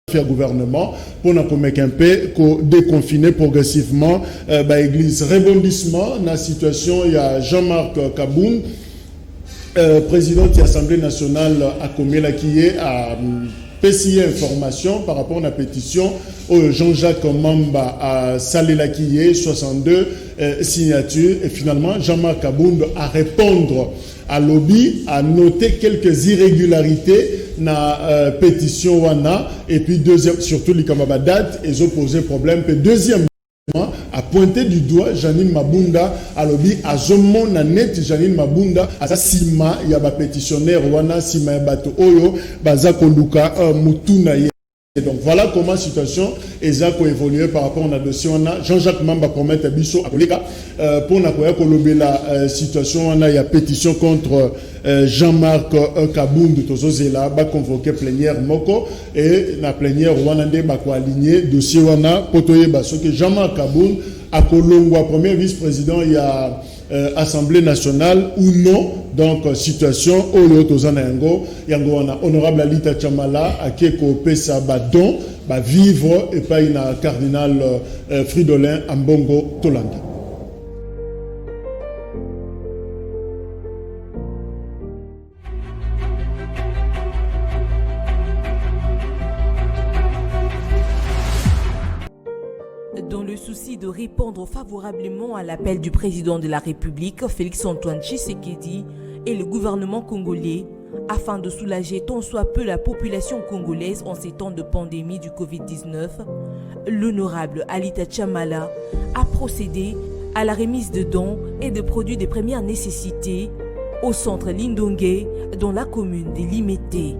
faire gouvernement pour nous permettre un peu de déconfiner progressivement l'église. Rebondissement dans la situation, il y a Jean-Marc Kaboun, président de l'Assemblée nationale à Komela qui est à PCI information par rapport à la pétition Jean-Jacques Mamba à Salela qui est 62 signatures et finalement Jean-Marc Kaboun a répondre à lobby, a noté quelques irrégularités dans la pétition wana et puis deuxième surtout les date ils ont posé problème puis deuxièmement a pointé du doigt Janine Mabunda à lobby à zomon na net Janine Mabunda à sa sima il y a ba pétitionnaire wana sima bato oyo baza koluka mutuna ye. Et donc voilà comment la situation est évolué par rapport à la dossier. Jean-Jacques Mamba promet à Bissot pour la situation. Il y a pétition contre Jean-Marc Kaboun de Tozozela, convoqué plénière Moko et la plénière Rwandais va aligner dossier wana potoye baso que Jean-Marc Kaboun a Kolongwa premier vice-président il y a Assemblée nationale ou non. Donc, situation, Oyo Tozanayango, Yangoana, honorable Alita Chamala, à Keko Pesa Badon, vivre et pas une cardinal Fridolin Ambongo Tolanda. Dans le souci de répondre favorablement à l'appel du président de la République, Félix-Antoine Tshisekedi, et le gouvernement congolais, afin de soulager tant soit peu la population congolaise en ces temps de pandémie du Covid-19, l'honorable Alita Chamala a procédé à la remise de dons et de produits de première nécessité au centre Lindongue, dans la commune de Limete.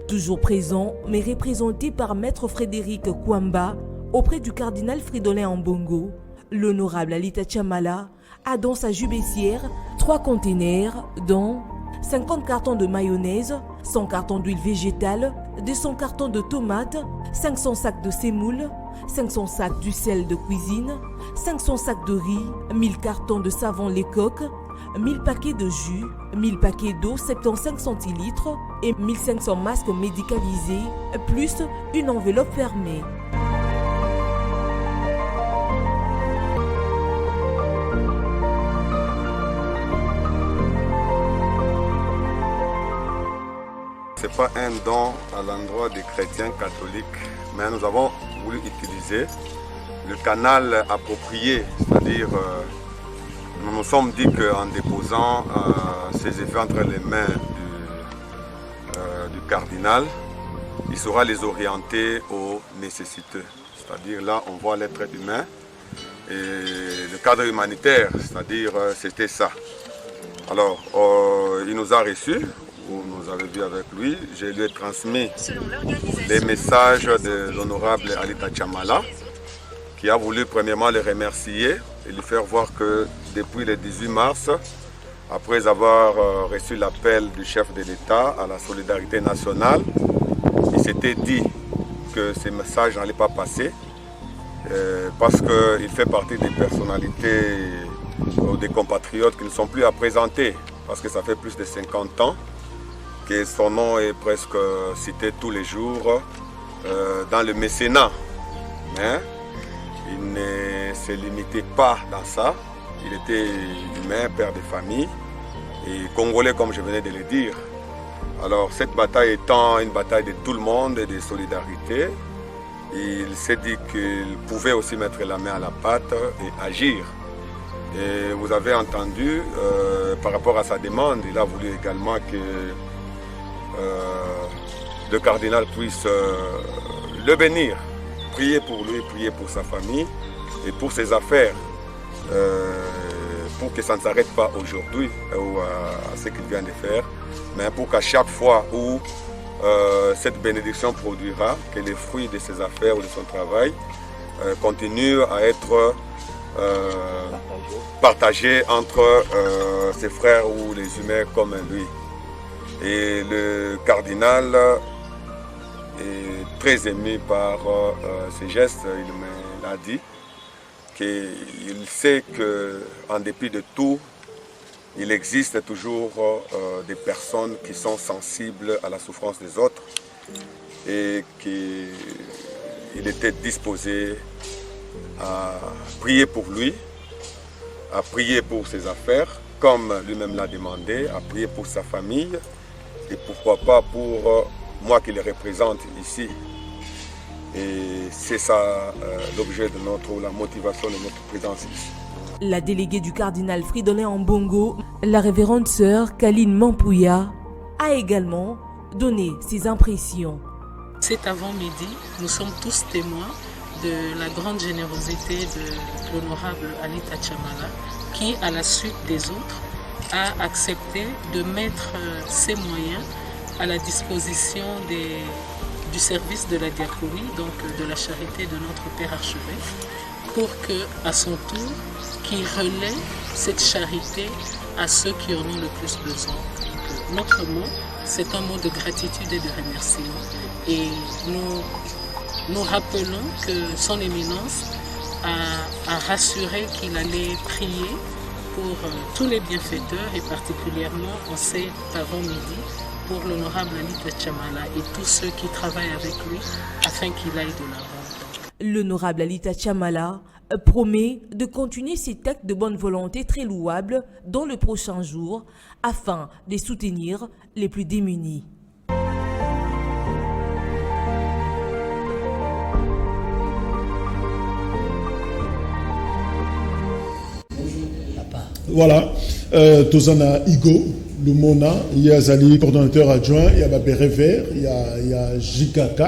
Toujours présent, mais représenté par Maître Frédéric Kwamba, auprès du cardinal Fridolin Ambongo, l'honorable Alita Chamala a dans sa jubessière 3 containers dont 50 cartons de mayonnaise, 100 cartons d'huile végétale, 200 cartons de tomates, 500 sacs de semoule, 500 sacs du sel de cuisine, 500 sacs de riz, 1000 cartons de savon Lecoq, 1000 paquets de jus, 1000 paquets d'eau 75 centilitres et 1500 masques médicalisés, plus une enveloppe fermée. Ce n'est pas un don à l'endroit des chrétiens catholiques, mais nous avons voulu utiliser le canal approprié, c'est-à-dire nous nous sommes dit qu'en déposant ces effets entre les mains du cardinal, il saura les orienter aux nécessiteux. C'est-à-dire là, on voit l'être humain et le cadre humanitaire, c'est-à-dire c'était ça. Alors, il nous a reçus. Vous nous avez vu avec lui, je lui ai transmis les messages de l'honorable Alita Chamala qui a voulu premièrement le remercier et lui faire voir que depuis le 18 mars, après avoir reçu l'appel du chef de l'État à la solidarité nationale, il s'était dit que ces messages n'allaient pas passer parce qu'il fait partie des personnalités ou des compatriotes qui ne sont plus à présenter parce que ça fait plus de 50 ans que son nom est presque cité tous les jours dans le mécénat. Mais il ne se limitait pas dans ça. Il était humain, père de famille et congolais comme je venais de le dire. Alors cette bataille étant une bataille de tout le monde et de solidarité, il s'est dit qu'il pouvait aussi mettre la main à la pâte et agir. Et vous avez entendu, par rapport à sa demande, il a voulu également que le cardinal puisse le bénir, prier pour lui, prier pour sa famille et pour ses affaires, pour que ça ne s'arrête pas aujourd'hui ou à ce qu'il vient de faire, mais pour qu'à chaque fois où cette bénédiction produira, que les fruits de ses affaires ou de son travail continuent à être partagés entre ses frères ou les humains comme lui. Et le cardinal est très ému par ces gestes. Il me l'a dit qu'il sait qu'en dépit de tout, il existe toujours des personnes qui sont sensibles à la souffrance des autres et qu'il était disposé à prier pour lui, à prier pour ses affaires, comme lui-même l'a demandé, à prier pour sa famille et pourquoi pas pour moi qui le représente ici. Et c'est ça l'objet de la motivation de notre présence ici. La déléguée du cardinal Fridolin Ambongo, la révérende sœur Kaline Mampouya, a également donné ses impressions. Cet avant-midi, nous sommes tous témoins de la grande générosité de l'honorable Anita Chamala, qui, à la suite des autres, a accepté de mettre ses moyens à la disposition du service de la diaconie, donc de la charité de notre Père Archevêque, pour que, à son tour, qu'il relaie cette charité à ceux qui en ont le plus besoin. Notre mot, c'est un mot de gratitude et de remerciement. Et nous rappelons que son éminence a rassuré qu'il allait prier pour tous les bienfaiteurs et particulièrement en cet avant-midi pour l'honorable Anita Chamala et tous ceux qui travaillent avec lui afin qu'il aille de l'avant. L'honorable Anita Chamala promet de continuer cet acte de bonne volonté très louable dans le prochain jour afin de soutenir les plus démunis. Voilà, Tozana Igo, Lumona, il y a Zali, coordonnateur adjoint, il y a Babere Vert, il y a JKK,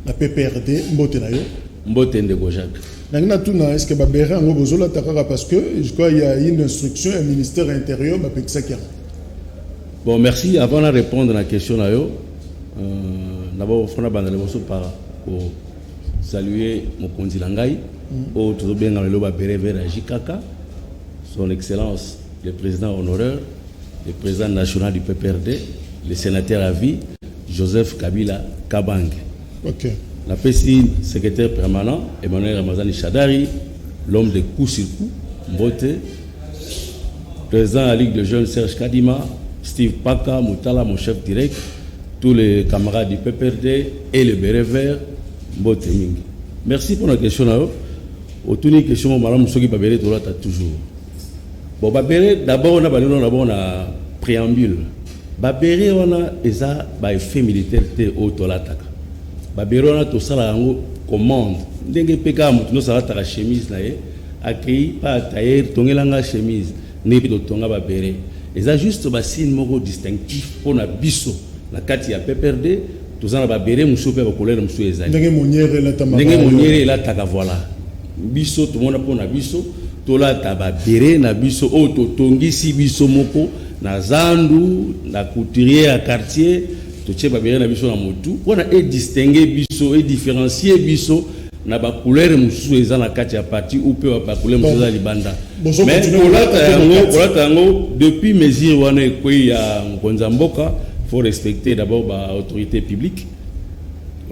la PPRD, Mbotenayo. Mbotende Gojak. Est-ce que Babere a besoin de parce que je crois qu'il y a une instruction, un ministère intérieur, Bon, merci. Avant de répondre à la question, d'abord, il faut pour saluer mon condilangai, au tout bien dans le Babere Vert à JKK. Son Excellence, le président honoraire, le président national du PPRD, le sénateur à vie, Joseph Kabila Kabang. Okay. La PCI, secrétaire permanent, Emmanuel Ramazani Chadari, l'homme de coup sur coup, Mbote, président de la Ligue de jeunes Serge Kadima, Steve Paka, Moutala, mon chef direct, tous les camarades du PPRD et le béret vert, Mbote Mingi. Merci pour la question. Autour de la question, Mme Moussoki Babere, tu l'as toujours. Bon, Babere, d'abord, on a préambule. Babere, on a des effets militaires au Tolataka. Babere, on a tout ça là, commande. Ndenge peka mutuno sala ta chemise na ye, accueilli par tailleur, tongelanga chemise, nebi do tonga Babere. Eza juste ba signe moko distinctif pour na biso, na kati ya PPRD, tout ça na Babere muso pe ba couleur muso ezali. Ndenge moniere la tamaka. Ndenge moniere la taka voilà. Biso tout monde pour na biso. Tola tababere na biso oto tongisi biso moko na zandu na couturier à quartier to tche babere na biso na motu wana e distinguer biso et différencier biso na ba couleur musu eza na kati ya parti ou pe ba couleur musu za libanda mais ola tango depuis mesure wana ekoi ya nkonza mboka faut respecter d'abord ba autorité publique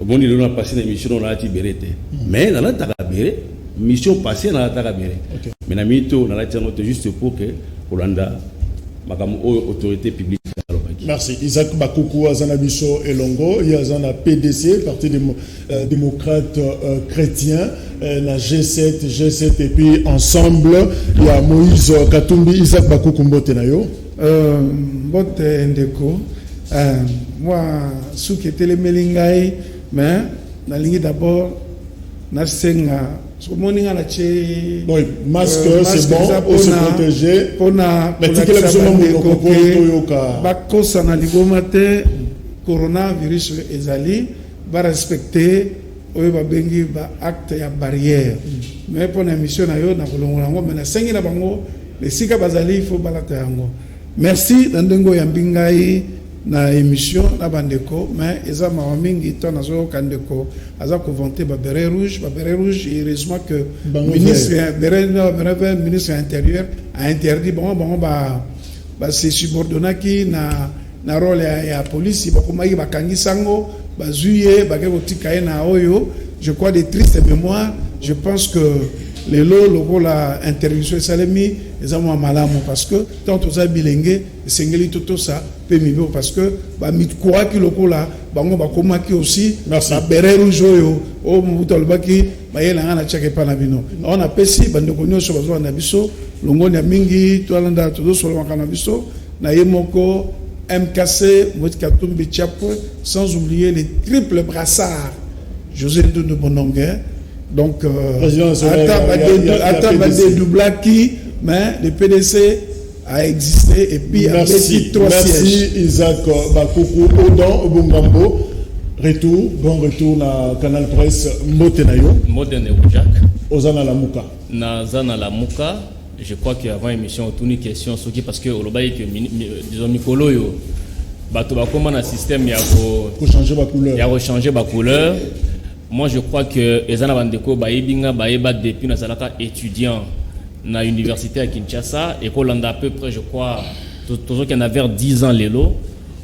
bon il a passé une mission na ti berete mais dans la tababere mission passée dans la Tarabere. Mais la mito dans la juste pour que Olanda, ma autorité publique. Merci. Isaac Bakoukou, Azanabiso Elongo, il y a un PDC, Parti démocrate chrétien, la G7 et puis ensemble, il y a Moïse Katumbi, Isaac Bakoukou Mbotenayo. Mbote Ndeko, moi, ce qui était les Melingaï, mais la ligne d'abord, Nasenga. Oui, masque, c'est bon, pour se protéger. Mais tu que coronavirus ezali va respecter acte ya barrière. Mais pour la mission na yo na kolongolango mais na sengi na bango les sika bazali il faut balata yango. Merci dandengo ya mbingai na émission na bandeko mais eza mawamingi to nazo kandeko aza ko vanter ba béret rouge heureusement que ministre intérieur a interdit ba se subordonné qui na rôle ya police ba komaki ba kangisango ba zuye ba ke kotika na oyo je crois des tristes mémoires je pense que les lots, la intervention salami, les amants malamu parce que tant aux abilengue, sengeli tout ça, peut mieux parce que bah mit quoi qui loko là, bango ba koma qui aussi, merci. Béré rouge yo, oh mutolbaki, bah yé la ngana tchake pa na bino. On a pesi bande konyo so bazo na biso, longo na mingi, to alanda to so lo makana biso, na yemoko MKC, Moïse Katumbi Tchapwe, sans oublier les triples brassards, José de Bononguer. Donc, attends, doublaki, mais le PDC a existé et puis merci, trois merci sièges. Isaac Bakoukou, Odon, Obungambo. Retour, bon retour na Canal Presse Motenayo. Moderne Jack. Ozana Lamuka. Nazana Lamuka. Je crois qu'avant l'émission, on a une question parce que disons Mikolo yo bato ba comment un système pour changer ma couleur. Il a changer ma couleur. Moi je crois que ezana bandeko ba yebinga ba yeba depuis na zalaka étudiant na université à Kinshasa et qu'on a à peu près je crois toujours qu'il y en a vers 10 ans lelo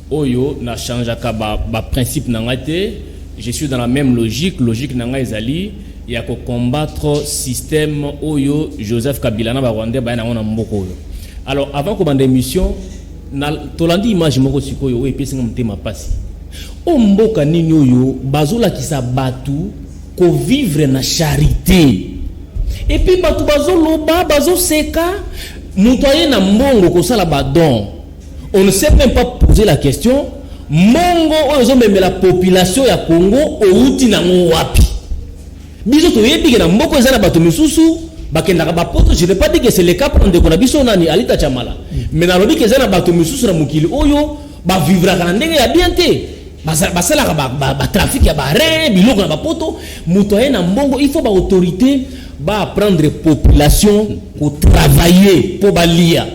oyo na changeaka ba principe na ngate. Je suis dans la même logique na ezali. Il y a combattre système Oyo Joseph Kabila na Rwanda ba na mboko. Alors avant qu'on bande émission na tolandi image moko sikoyo et puis singa mtema pasi. O mboka nini oyo bazola kisa batu ko vivre na charité. Et puis batu bazoloba bazoseka mutoye na mbongo ko sala badon. On ne sait même pas poser la question mongo oyo zo memela la population ya Congo outi na wapi. Biso to yebi na mboko ezana bato misusu bakendaka bapoto. Je ne vais pas dire que c'est le cas pour ndeko na biso nani Alita Chamala, mais na lobi que ezana bato misusu na mukili oyo ba vivra ka ndenge ya bien te basala ba trafic ya bare biloko na bapoto mutoye na mbongo. Il faut ba autorité ba prendre population pour travailler pour balia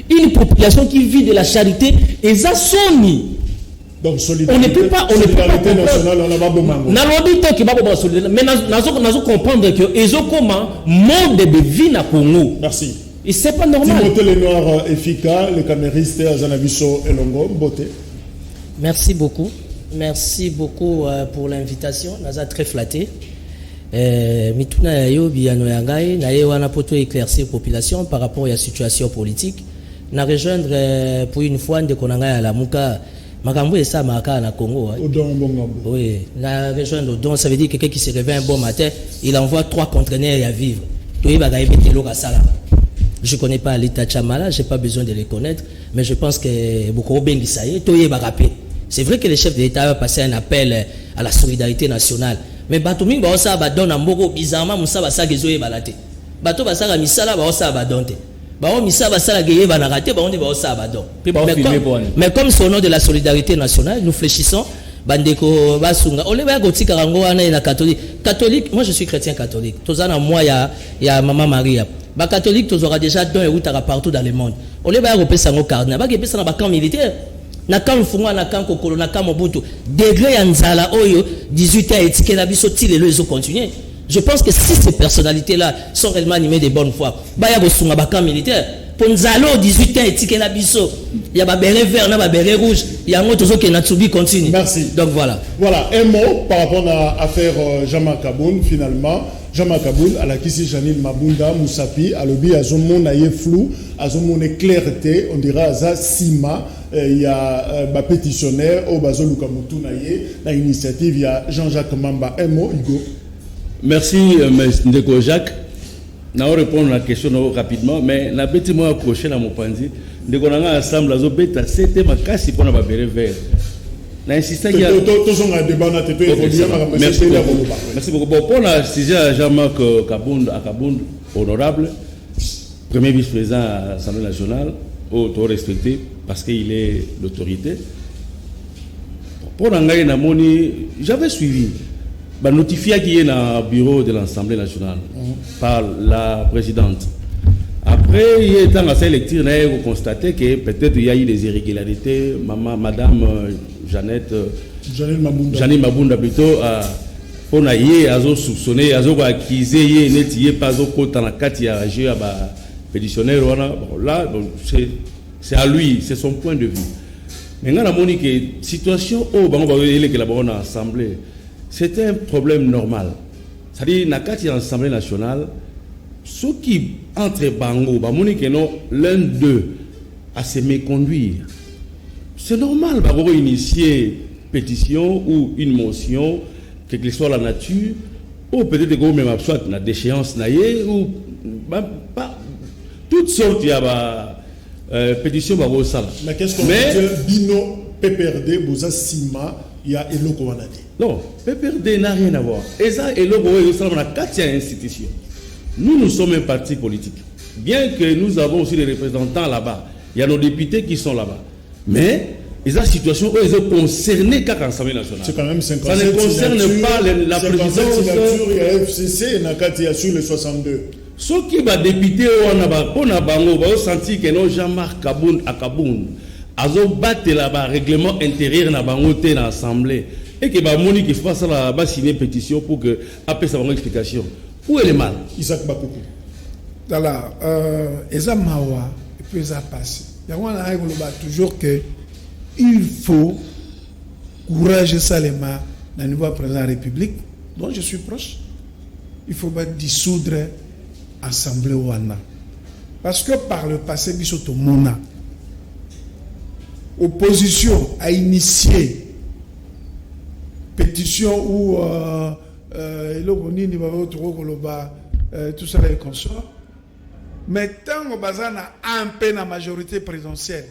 une population qui vit de la charité et ça soni. Donc, on ne peut pas nationale, on a pas mais nous comprendre que ils ont comment mode de vie na Congo. Merci. Et c'est pas normal. Timothée Lenoir efficace, le camériste Azanabiso Elongo, beauté. Merci beaucoup pour l'invitation. Naza très flatté. Mituna yo biano yangai na ye wana poto éclaircir population par rapport à la situation politique. Na rejoindre pour une fois de konanga à la Muka. Makambo et ça marqué na Congo. Oui, la région d'Odon, ça veut dire que quelqu'un qui se réveille un bon matin, il envoie 3 conteneurs à vivre. Je ne connais pas l'État Chamala, je n'ai pas besoin de les connaître, mais je pense que beaucoup de ça y est. C'est vrai que le chef de l'État a passé un appel à la solidarité nationale, mais Batoumi Baosa Badon Ambogo bizarrement Moussa Basa Gezoé Balate. Bato Basa Misala Baosa Badonte. Mais comme c'est au nom de la solidarité nationale, nous fléchissons. Bandeko Basunga. Catholique, moi je suis chrétien catholique. Tozana moi il y a Maman Maria. Ba catholique tozora déjà don et routara partout dans le monde. On les va repérer au cardinal. Ba gepesa na ba camp militaire. Na camp funga na camp kokolo na camp mobutu. Degré ya nzala oyo 18 ans étiquette na biso ti lelo ezo continuer. Je pense que si ces personnalités-là sont réellement animées de bonne foi, il y a des camps militaires. Pour nous aller 18 ans, il y a des bérets verts, des bérets rouges, il y a un autre qui est continue. Merci. Donc voilà. Voilà, un mot par rapport à l'affaire Jean-Marc Kaboun, finalement. Jean-Marc Kaboun, à la Kissi Janine Mabunda, Moussapi, à l'obi, à Zomon naïe flou, à Zomon clarté, on dira à za Sima, il y a un pétitionnaire, au Bazo Lukamutu naïe, la initiative, il y a Jean-Jacques Mamba. Un mot, Hugo. Merci, Ndeko Jacques. Je vais répondre à la question rapidement, mais la bête moi approché dans mon pandi. Ndeko Nanga ensemble, la bête c'était ma casse pour la béré vert. L'insistant qu'il y a. Merci beaucoup. Bon, pour la sujet à Jean-Marc Kabound, honorable, premier vice-président à l'Assemblée nationale, auto respecté parce qu'il est l'autorité. Pour Nanga Namoni, j'avais suivi. Notifié qui est dans le bureau de l'Assemblée nationale par la présidente. Après, il est dans la lecture, on a constaté que peut-être il y a eu des irrégularités. Madame Janine Mabunda plutôt, on a soupçonné, on a accusé, on a pas dans la carte, il y a un pétitionnaire. Là, c'est à lui, c'est son point de vue. Maintenant, on a dit que la situation, on va l'Assemblée. C'était un problème normal. C'est-à-dire, dans l'Assemblée nationale, Ce qui entre Bango, l'un d'eux à se méconduire. C'est normal d'avoir initié pétition ou une motion, quelle que soit la nature, ou peut-être que même soit la déchéance naïe, ou pas toutes sortes de pétitions. Mais qu'est-ce qu'on dit Bino PPRD, Bouza Sima, il y a Eloko Wanadi. Non, PPRD n'a rien à voir. Et ça, Eloko Wanadi, a 4 institutions. Nous sommes un parti politique. Bien que nous avons aussi des représentants là-bas, il y a nos députés qui sont là-bas. Mais, ils ont une situation où ils sont concernés qu'à l'Assemblée nationale. C'est quand même 57 ça ne concerne pas la présidence. Il y a FCC et Nakati a sur les 62. Ce qui va député, on a senti que nos Jean-Marc Kaboun à Kaboun, ils ont battu là-bas règlement intérieur dans l'Assemblée. Et que Monique qui fasse là-bas signer une pétition pour que après ça va une explication. Où est le mal? Isaac Bakoukou. Voilà, Eza Mawa, et puis Eza passé. Il y a toujours que il faut courage Salema dans le niveau président de la République, dont je suis proche. Il faut dissoudre l'Assemblée Ouana. Parce que par le passé, Bissoto Mona, opposition a initié pétition ou tout ça les consorts. Mais tant que Bazan a un peu la majorité présidentielle,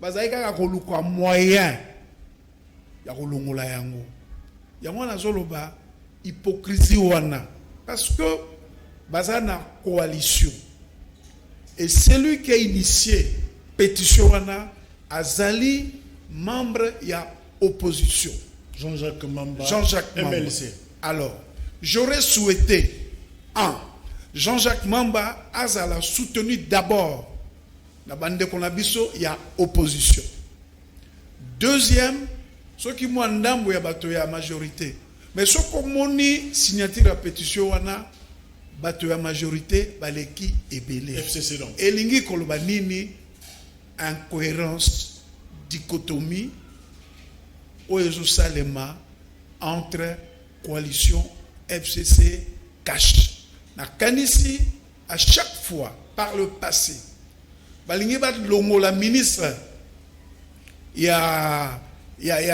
Bazan a un moyen, il y a une hypocrisie parce que Bazan a coalition. Et celui qui a initié pétition Azali, membre, il y a opposition. Jean-Jacques Mamba, MLC. Alors, j'aurais souhaité, Jean-Jacques Mamba a soutenu d'abord la bande qu'on a biso, il y a opposition. Deuxième, ceux qui m'ont ndambo ya bato ya majorité. Mais ceux qui m'ont signature la pétition wana bato ya majorité baleki ebele. FCC donc. Elingi koloba nini incohérence, dichotomie Oyezo Salema entre coalition FCC cash. Na kanisi à chaque fois par le passé. Balingi bat longo la ministre il y a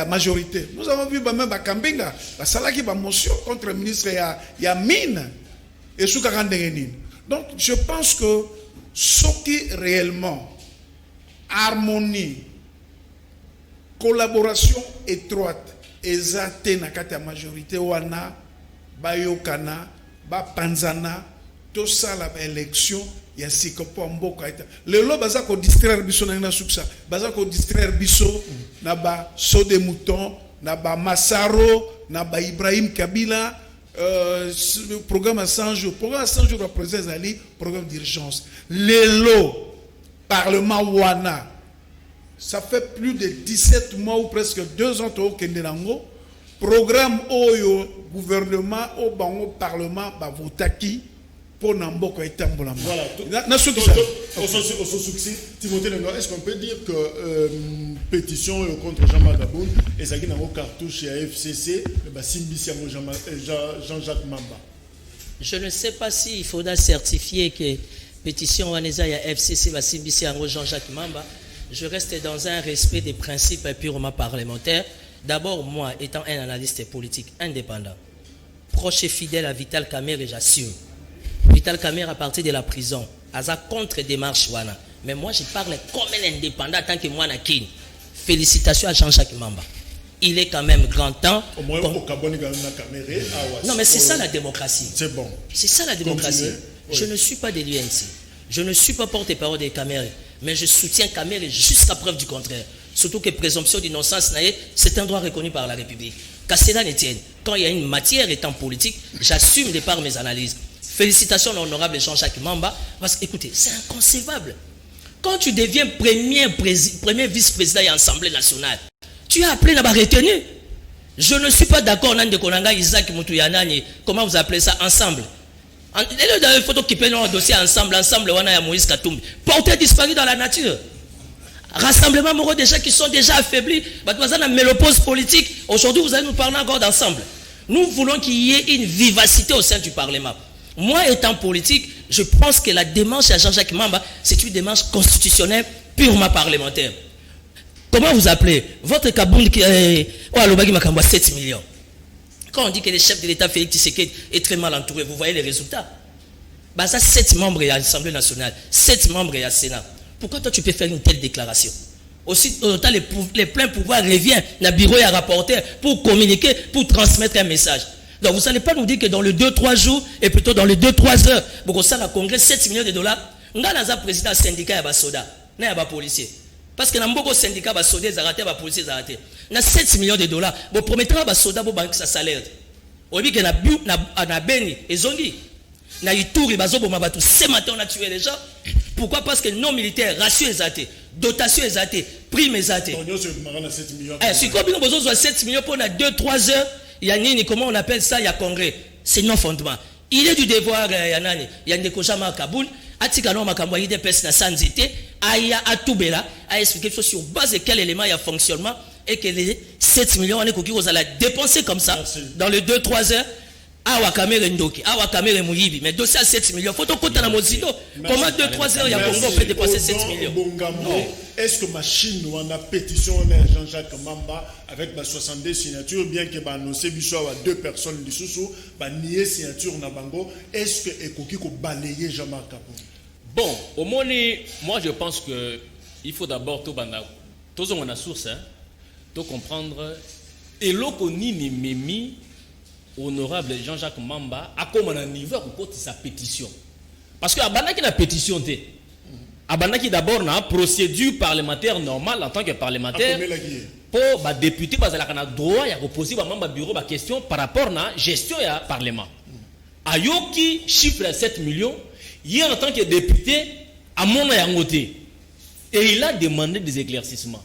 majorité. Nous avons vu même Bakambinga, la salaki ba motion contre le ministre il y a mine et sous 40 dengenine. Donc je pense que ce qui réellement harmonie, collaboration étroite, ezate na kati ya majorité wana bayokana ba panzana to sala ba élection ya sikopo mboka ita lelo baza ko distraire biso na suksa baza ko distraire biso na ba saut de mouton na ba Massaro na ba Ibrahim Kabila le programme à 100 jours représente ali programme d'urgence lelo parlement wana ça fait plus de 17 mois ou presque 2 ans au Kendelango. Programme au gouvernement, au bango parlement, bah votaki pour Namboko et Tambola. Voilà. Au succès, Timothée Lengo, est-ce qu'on peut dire que pétition contre Jean-Marc Kaboun et ça qui n'a pas cartouche à FCC, bah Simbisi Jean-Jacques Mamba. Je ne sais pas s'il faudra certifier que pétition Waneza à FCC va Simbisi Jean-Jacques Mamba. Je reste dans un respect des principes purement parlementaires. D'abord, moi, étant un analyste politique indépendant, proche et fidèle à Vital Kamerhe, j'assume. Vital Kamerhe, à partir de la prison, a sa contre-démarche. Mais moi, je parle comme un indépendant, tant que moi, Nakin. Félicitations à Jean-Jacques Mamba. Il est quand même grand temps. Non, mais c'est ça la démocratie. C'est bon. C'est ça la démocratie. Oui. Je ne suis pas de l'UNC. Je ne suis pas porte-parole des Kamerhe. Mais je soutiens Kamerhe jusqu'à preuve du contraire. Surtout que présomption d'innocence, c'est un droit reconnu par la République. Qu'à cela ne tienne, quand il y a une matière étant politique, j'assume de par mes analyses. Félicitations à l'honorable Jean-Jacques Mamba, parce que, écoutez, c'est inconcevable. Quand tu deviens premier vice-président de l'Assemblée nationale, tu es appelé là-bas retenu. Je ne suis pas d'accord, Nande Konanga, Isaac Moutouyana, comment vous appelez ça, ensemble. Dans les photos qui prennent un dossier ensemble, on a Moïse Katumbi. Porté disparu dans la nature. Rassemblement moraux des gens qui sont déjà affaiblis. Mais l'oppose politique, aujourd'hui vous allez nous parler encore d'ensemble. Nous voulons qu'il y ait une vivacité au sein du Parlement. Moi, étant politique, je pense que la démarche à Jean-Jacques Mamba, c'est une démarche constitutionnelle purement parlementaire. Comment vous appelez votre Kaboul qui est 7 millions. Quand on dit que le chef de l'État Félix Tshisekedi est très mal entouré, vous voyez les résultats. Bah ça, 7 membres à l'Assemblée nationale, 7 membres à Sénat. Pourquoi toi tu peux faire une telle déclaration? Aussi, autant les pleins pouvoirs reviennent dans le bureau et à rapporter pour communiquer, pour transmettre un message. Donc vous n'allez pas nous dire que dans les 2-3 jours, et plutôt dans les 2-3 heures, pour ça, le Congrès, 7 millions de dollars, nous avons un président syndicat et un soda, et un policier. Parce que dans beaucoup de syndicats, les soldats ont raté, les policiers ont raté. Dans 7 millions de dollars, vous promettez aux soldats pour banquer sa salaire. Vous voyez que na Beni, et Zongi, na Ituri, ce matin on a tué les gens. Pourquoi? Parce que nos militaires, ratio est raté, dotation est raté, prime est raté. Si combien vous avez 7 millions pour 2-3 heures, il y a comment on appelle ça, il y a congrès. C'est non fondement. Il est du devoir, il y a des Kojama à Kaboul, Atikano Makamboyi des personnes à Sanzité, Aya Atoubela, a expliqué sur base de quel élément il y a fonctionnement et que les 7 millions, on est vous allez dépenser comme ça dans les 2-3 heures. Awa Kamere Ndoki, Awa Kamere Mouyibi, mais dossier à 7 millions. Faut qu'on dans Mozito. Comment 2-3 heures il y a Congo fait dépasser 7 millions? Est-ce que machine ou en a pétition Jean-Jacques Mamba avec 62 signatures, bien que annoncé à 2 personnes du sous nier signature na bango, est-ce que Ekoki ko balayer Jean-Marc Kabou? Bon, au moins, moi je pense que il faut d'abord tout banda, tous on a source, tout comprendre et l'oko ni mimi. Honorable Jean-Jacques Mamba a comme un niveau pour sa pétition. Parce que Abanaki na pétition te. Abanaki d'abord na procédure parlementaire normale en tant que parlementaire pour ba député parce qu'il a droit à reposer ba membre bureau ba question par rapport na gestion ya parlement. Ayoki chiffre 7 millions, hier en tant que député à mon yangoté. Et il a demandé des éclaircissements.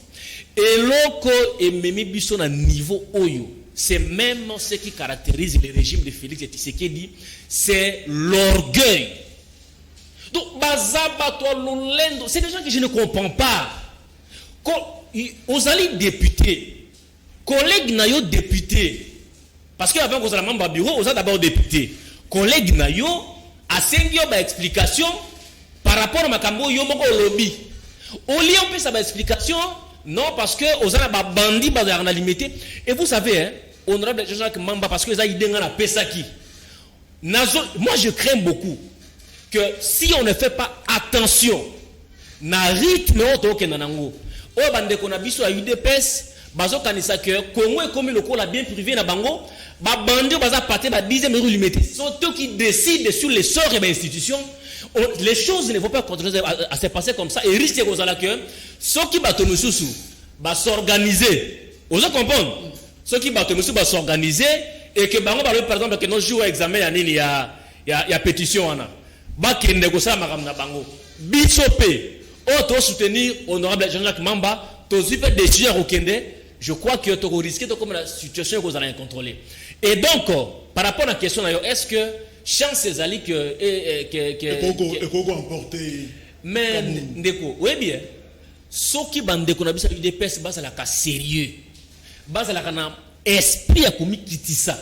Et l'oko et memi biso na niveau oyo. C'est même ce qui caractérise le régime de Félix Tshisekedi, c'est l'orgueil. Donc, c'est des gens que je ne comprends pas. Aux alliés députés, collègues nayo députés, parce qu'avant qu'on a membre bureau, on a d'abord député. Collègues nayo, a 5 explication par rapport à Makambo Yomoko lobby. Au lieu on peut sa explication. Non, parce que aux a bandit bazar limité. Et vous savez, honorable Jean-Jacques Mamba, parce que les aïdés na pesaki. Moi, je crains beaucoup que si on ne fait pas attention, na rythme auto nanango. O bande qu'on a biso à UDPS, bazo kanisa que Congo est comme le col a bien privé na bango, ba bande baza partir ba 10e rue limité. Sont eux qui décident sur les sorts et les institutions. Les choses ne vont pas continuer à se passer comme ça et risque aux que ceux qui battent nous sous va s'organiser. Vous comprenez? Ceux qui battent nous va s'organiser et que par exemple que nos jours examen il y a pétition ana. Ba qui négocie makam na bango. Bichopé auto soutenir honorable Jean-Jacques Mamba, to fait décision au Kende, je crois que tu risques de comme la situation que vous allez contrôler. Et donc par rapport à la question est-ce que chance ces alliés que emporter mais ndeko oui bien ceux qui bandeko na bisa UDPS base la cas sérieux base la kana esprit ya komi kitisa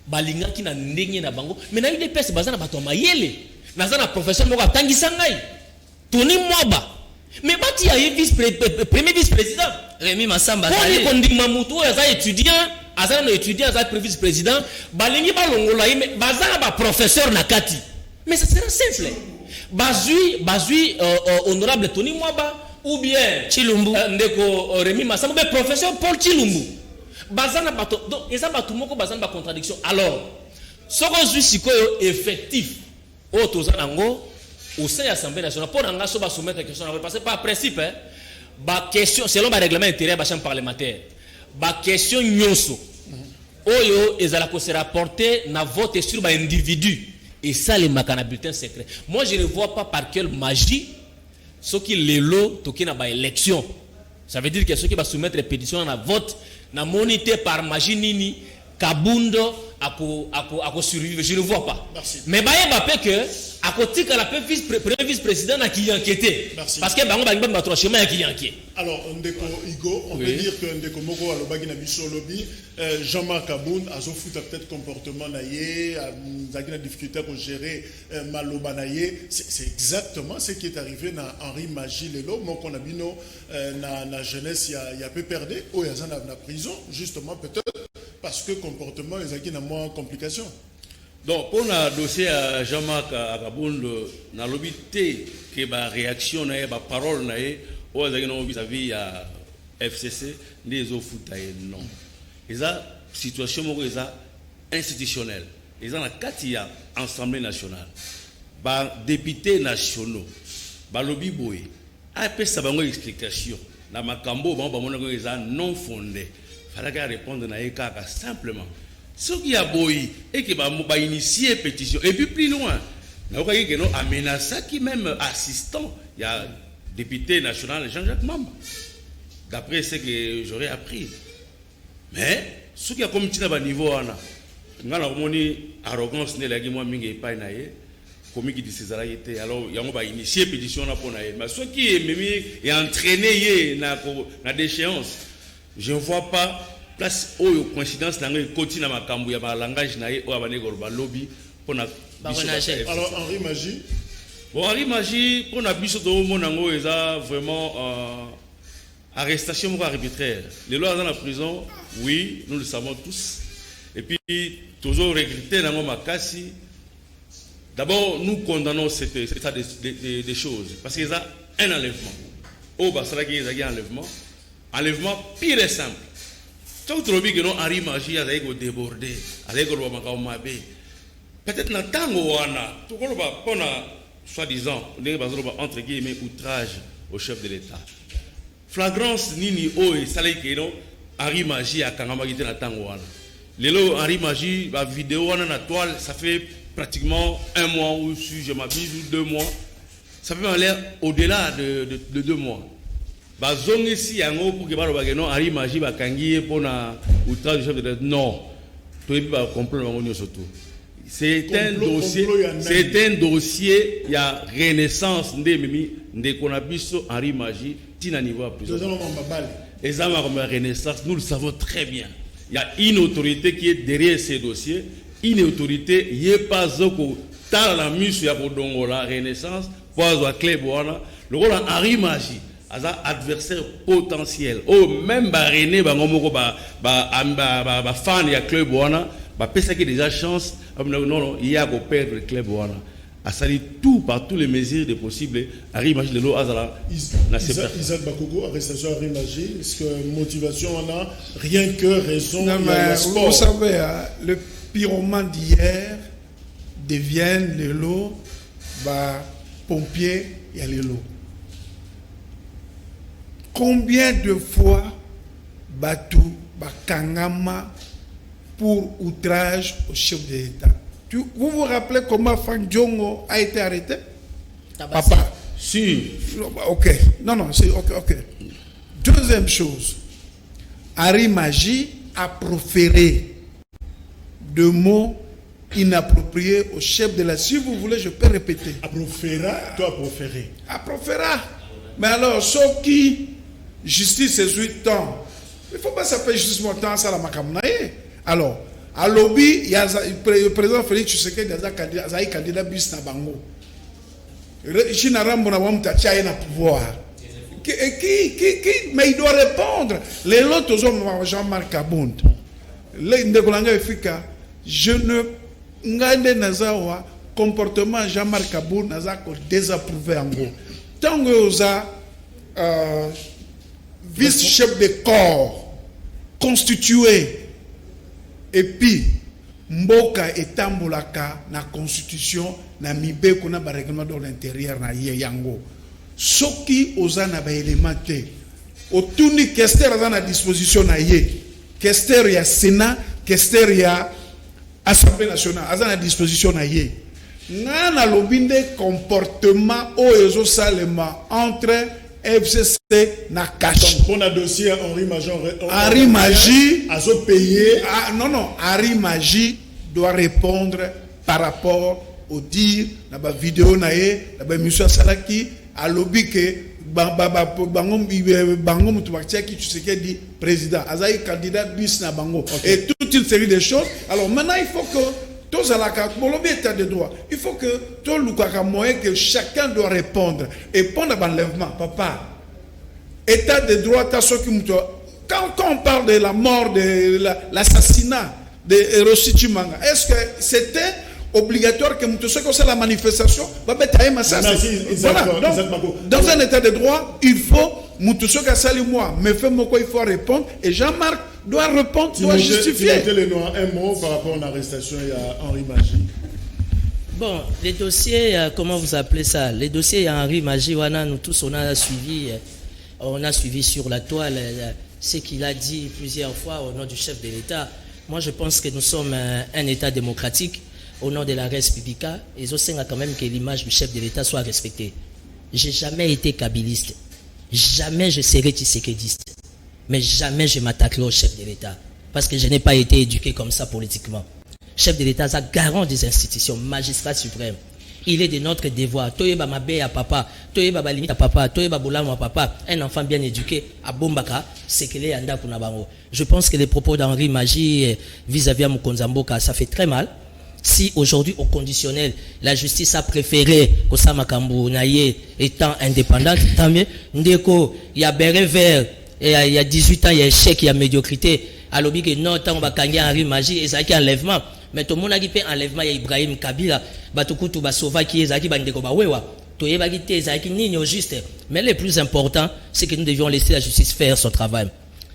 balinga ki na ndenge na bango mais na UDPS base na bato mayele na za na professeur moko atangisa ngai Tony Mwaba mais bati ya premier vice-président Rémi Massamba Tony Kondima Mutu ya étudiant azana étudiant za vice-président balingi balongola mais bazana ba professeur nakati mais ça sera simple bazui honorable Tony Mwaba ou bien Chilumbu ndeko Rémi Massamba mais professeur Paul Chilumbu bazana bato donc eza bato moko bazana ba contradiction alors soko zui sikoyo effectif o tozanango au sein de l'Assemblée nationale pour nga so ba soumettre question parce que par principe ba question selon ba règlement intérieur ba chambre parlementaire ba question nyonso oyo ezala ko se rapporter na vote sur ba individu et ça les makana bulletin secret. Moi je ne vois pas par quelle magie ceux qui lelo toki na ba élection. Ça veut dire que ceux qui va soumettre pétition na vote na monité par magie nini Kabundo ako survivre, je ne vois pas. Merci. Mais ba yeba pe que à côté de la premier vice-président qui est inquiété. Parce que bango bango ba trois chemin qui est inquiet. Alors Ndeko Igo, on peut dire que Ndeko Moko alobagi na biso lobby Jean-Marc Aboun a sofuta peut-être comportement naïe, a une difficulté à gérer maloba naïe. C'est exactement ce qui est arrivé na Henri Magie Lelo, Moko Nabino na jeunesse il y a peu perdu ou il y a na prison justement peut-être parce que comportement les acquis na moins complications. Donc, pour le dossier à Jean-Marc Akaboun, dans le but que la réaction, la parole, vis-à-vis à FCC, les autres non. Ils ont une situation institutionnelle. Ils ont la Katia, Assemblée nationale, les députés nationaux, les lobby boy. Après, ça va une explication. Dans ma cambo, ils ont non fondé. Il fallait répondre à simplement. Ce qui a boy et qui va initier une pétition. Et puis plus loin, nous avons aménacé qui même assistant, il y a député national Jean-Jacques Mamba. D'après ce que j'aurais appris. Mais ce qui a comme un niveau, nous avons une arrogance, nous avons comme qui dit alors il y a initié une pétition pour nous. Mais ce qui est entraîné dans déchéance, je ne vois pas. Place où coïncidence dans le quotidien ma cambo ya langage na o abane gorba lobby pour na alors Henri Magie Henri Magie pour na biso to monango eza vraiment arrestation arbitraire les lois dans la prison oui nous le savons tous et puis toujours regretter dans makasi d'abord nous condamnons cet état des choses parce qu'il y a un enlèvement au basara qui y a enlèvement pire et simple. Quand tu dis que nous Henri Magie a débordé, peut-être dans le temps où on a soi-disant entre guillemets outrage au chef de l'État. Flagrance nini o et salé que non Henri Magie a quand même dans le temps où on a. Les Henri Magie la vidéo on a la toile ça fait pratiquement un mois ou si je m'abuse ou 2 mois. Ça peut aller au-delà de 2 mois. Bazong ici yango pour que balobageno Henri Magie bakangi pour na outrage du chef de l'État non to ebi ba comprendre bango surtout c'est un dossier il y a renaissance ndemimi ndekona biso Henri Magie tina niveau à prison et ça ma renaissance nous le savons très bien il y a une autorité qui est derrière ces dossiers une autorité yé pas zoko ta la mission ya bodongola renaissance poizo clé boana le rôle Henri Magie adversaire potentiel oh même René bangomoko ba fan ya club wana ba pesa qui déjà chance non il y a go perdre le club wana a sali tout par tous les mesures de possibles Henri Magie de l'eau azala Isaac Bakoko arrestation Henri Magie est-ce que motivation on a rien que raison non, mais vous savez le pyromane d'hier devient le lot ba pompier il y a le lot. Combien de fois Batou, Bakangama pour outrage au chef de l'État? Vous vous rappelez comment Franck Diongo a été arrêté? Papa. Si. Ok. Non, c'est ok. Deuxième chose, Henri Magie a proféré de mots inappropriés au chef de l'État. Si vous voulez, je peux répéter. Proféra. Mais alors, ceux qui justice c'est 8 ans. Il ne faut pas s'appeler justice montant ça la makamnae. Alors, à lobby, il y a le président Félix Tshisekedi a un candidat bis na bango. China Rambo na wam tacha na pouvoir. Mais il doit répondre. Les autres hommes Jean-Marc Aboun. Les ndekolanga efika je ne ngande nazawa comportement Jean-Marc Aboun naza ko désapprouvé en gros. Tant que oza vice-chef de corps constitué et puis mboka etambolaka na constitution na mibeko na ba règlement de l'intérieur na yango soki ozana ba élément te otuni kester aza na disposition na ye kester ya Sénat kester ya Assemblée nationale aza na disposition na ye na lobinde comportement oyo salema entre FCC na cash. Pour un dossier Henri Magie a payé. Non, Henri Magie doit répondre par rapport au dire na ba vidéo na ye na ba émission salaki à lobby que bango mutu bakiaki tu sais que dit président azai candidat bis na bango et toute une série de choses. Alors maintenant il faut que tous à la carte bolobi état de droit, il faut que tout le moyen que chacun doit répondre et prendre l'enlèvement papa état de droit ta soki mutu. Quand on parle de la mort, de l'assassinat de Hiroshi Chimanga, est-ce que c'était obligatoire que nous faisons la manifestation? Voilà. Donc, dans un état de droit, il faut mais il faut répondre et Jean-Marc doit répondre, doit justifier. Un mot par rapport à l'arrestation à Henri Magie. Bon, les dossiers, comment vous appelez ça? Les dossiers à Henri Magie, nous tous on a suivi sur la toile ce qu'il a dit plusieurs fois au nom du chef de l'État. Moi, je pense que nous sommes un État démocratique au nom de la res publica. Et je sais quand même que l'image du chef de l'État soit respectée. J'ai jamais été kabiliste. Jamais je serai tshisekidiste. Mais jamais je m'attaquerai au chef de l'État. Parce que je n'ai pas été éduqué comme ça politiquement. Chef de l'État, c'est garant des institutions, magistrat suprême. Il est de notre devoir. Toyeba mabe à papa, toyeba balimite à papa, toyeba boulamo à papa. Un enfant bien éduqué à Bombaka, c'est qu'il est anda kunabango. Je pense que les propos d'Henri Magie vis-à-vis à Mukonzamboka, ça fait très mal. Si aujourd'hui au conditionnel, la justice a préféré que Samakambu Naye étant indépendante, tant mieux. Ndeko, il y a béret vert, il y a 18 ans, il y a échec, il y a médiocrité. À l'objet que non, tant on va gagner Henri Magie et ça qui enlèvement. Mais tout le monde a dit enlèvement, il y a Ibrahim Kabila, Batukutu Basova qui est Zaki Bandeko Bawewa. Tout est bagité, Zaki Nino juste. Mais le plus important, c'est que nous devions laisser la justice faire son travail.